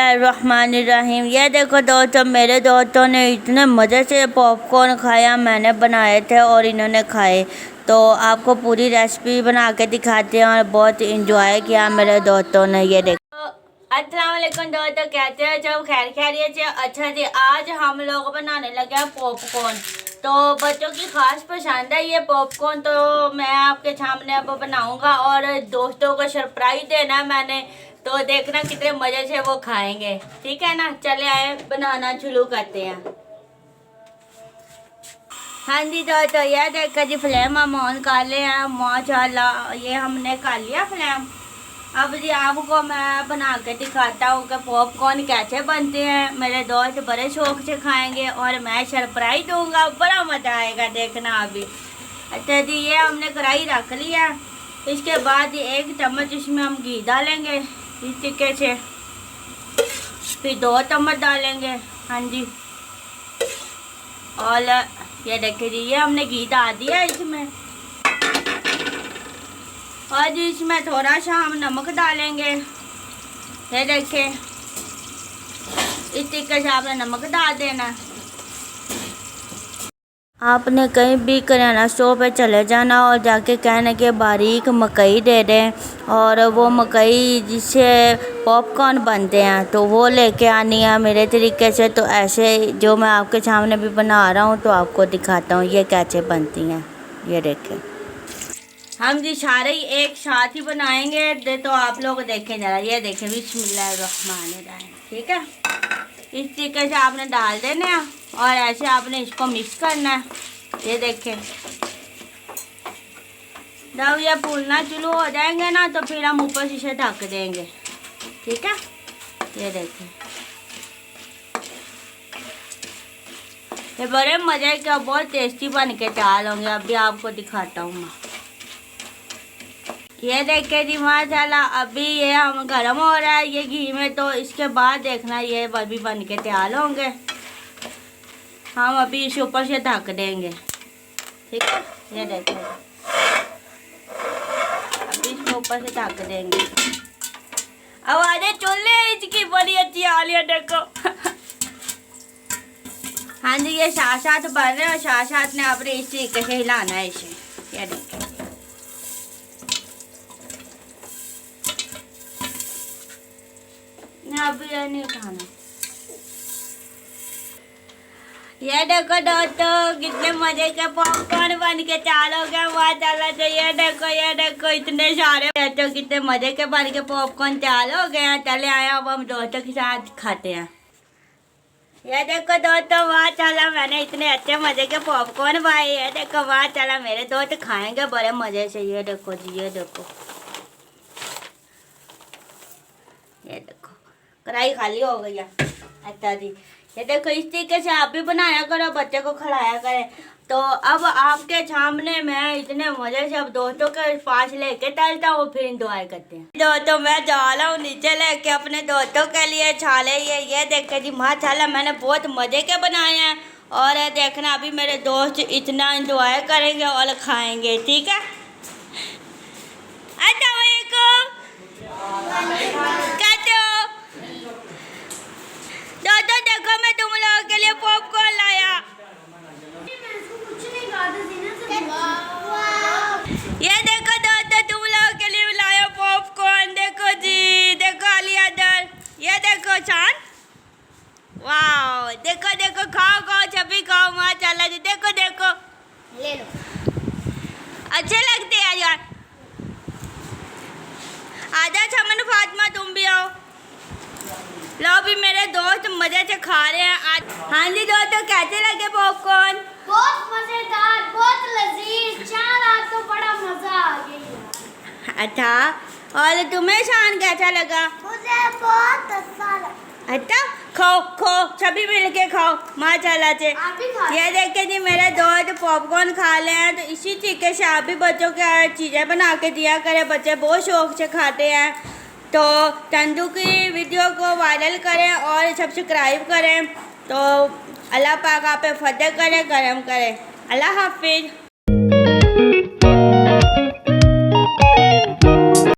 बिस्मिल्लाहिर्रहमानिर्रहीम। ये देखो दोस्तों, मेरे दोस्तों ने इतने मज़े से पॉपकॉर्न खाया, मैंने बनाए थे और इन्होंने खाए। तो आपको पूरी रेसिपी बना के दिखाते हैं और बहुत इंजॉय किया मेरे दोस्तों ने। ये देखो। अस्सलाम वालेकुम दोस्तों, कैसे हैं सब? खैर खैरियत से? अच्छा जी, आज हम लोग बनाने लगे हैं पॉपकॉर्न। तो बच्चों की खास पसंद है ये पॉपकॉर्न, तो मैं आपके सामने अब बनाऊंगा और दोस्तों को सरप्राइज देना है मैंने। तो देखना कितने मजे से वो खाएंगे, ठीक है ना? चले आए बनाना शुरू करते हैं। हाँ जी दोस्तों, ये देखो जी, फ्लेम हम ऑन कर ले हैं माशाल्लाह। ये हमने कर लिया फ्लेम। अब जी आपको मैं बना के दिखाता हूँ कि पॉपकॉर्न कैसे बनते हैं। मेरे दोस्त बड़े शौक से खाएंगे और मैं सरप्राइज दूंगा, बड़ा मजा आएगा, देखना अभी। अच्छा जी, ये हमने कढ़ाई रख लिया। इसके बाद एक चम्मच इसमें हम घी डालेंगे इस तरीके से, फिर 2 चम्मच डालेंगे। हाँ जी, और ये देखिए जी, ये हमने घी डाल दिया इसमें। और जी इसमें थोड़ा सा हम नमक डालेंगे। ये देखिए, इस तरीके से आपने नमक डाल देना। आपने कहीं भी किराना स्टोर पे चले जाना और जाके कहने के बारीक मकई दे दें, और वो मकई जिससे पॉपकॉर्न बनते हैं तो वो लेके आनी है मेरे तरीके से। तो ऐसे जो मैं आपके सामने भी बना रहा हूँ तो आपको दिखाता हूँ ये कैसे बनती हैं। ये देखें, हम जी सारे ही एक साथ ही बनाएंगे। तो आप लोग देखें ज़रा, ये देखें, बिस्मिल्लाहिर्रहमानिर्रहीम। ठीक है, इस तरीके से आपने डाल देना है और ऐसे आपने इसको मिक्स करना है। ये देखें, जब ये फूलना शुरू हो जाएंगे ना तो फिर हम ऊपर से इसे ढक देंगे। ठीक है, ये देखें, ये बड़े मज़े के बहुत टेस्टी बन के तैयार होंगे। अभी आपको दिखाता हूँ मैं। ये देखे जी माशाल्लाह, अभी ये हम गर्म हो रहा है ये घी में, तो इसके बाद देखना ये अभी बन के तैयार होंगे। हम अभी इसे ऊपर से ढक देंगे। ठीक है, ये देखो, अभी इसमें ऊपर से ढक देंगे। आवाज़ें चूल्हे इसकी बड़ी अच्छी आ रही है, देखो। हाँ जी, ये साथ साथ बन रहे हैं और साथ साथ ने आपने इस तरीके से हिलाना है इसे। ये देखो, अभी ये नहीं उठाना। ये देखो दोस्तों, कितने मजे के पॉपकॉर्न बन के तैयार हो गए माशाल्लाह से। ये देखो, इतने सारे तो कितने मजे के बन के पॉपकॉर्न तैयार हो गए हैं। चले आए, अब हम दोस्तों के साथ खाते हैं। ये देखो दोस्तों, माशाल्लाह मैंने इतने अच्छे मजे के पॉपकॉर्न बनाए। ये देखो माशाल्लाह, मेरे दोस्त खाएंगे बड़े मजे से। ये देखो जी, ये देखो, ये देखो, कढ़ाई खाली हो गई है। अच्छा जी, ये देखो, इस तरीके से आप भी बनाया करो, बच्चे को खिलाया करें। तो अब आपके सामने मैं इतने मजे से अब दोस्तों के पास लेके चलता हूँ, फिर इंजॉय करते हैं। दोस्तों मैं जा रहा हूँ नीचे लेके अपने दोस्तों के लिए छाले। ये देखे जी माशाल्लाह, मैंने बहुत मजे के बनाए हैं। और देखना अभी मेरे दोस्त इतना इंजॉय करेंगे और खाएंगे। ठीक है, अस्सलाम वालेकुम, कैसे हो दोस्तों? देखो मैं तुम लोगों के लिए पॉपकॉर्न लाया। ये देखो दोस्तों, तुम लोगों के लिए लाया पॉपकॉर्न। देखो जी, देखो आलिया दर, ये देखो चांद, वाह, देखो देखो, खाओ सभी खाओ माशाल्लाह जी। देखो देखो, ले लो, अच्छे लगते हैं यार। आजा चमन फातिमा, तुम भी आओ। लो भी, मेरे दोस्त मजे से खा रहे हैं आज। हाँ जी दोस्तों, कैसे लगे पॉपकॉर्न? बहुत मजेदार, बहुत लजीज। चार आज तो बड़ा मजा आ गया। अच्छा, और तुम्हें शान कैसा लगा? मुझे बहुत अच्छा लगा। अच्छा, खाओ सभी मिल के खाओ माशाल्लाह से। आप भी खा। ये देख के जी मेरे दोस्त पॉपकॉर्न खा ले हैं। तो इसी तरीके से आप भी बच्चों को चीज़ें बना के दिया करें, बच्चे बहुत शौक से खाते हैं। तो चंदू की वीडियो को वायरल करें और सब्सक्राइब करें। तो अल्लाह पाक आप पे फतेह करे, करम करे। अल्लाह हाफिज़।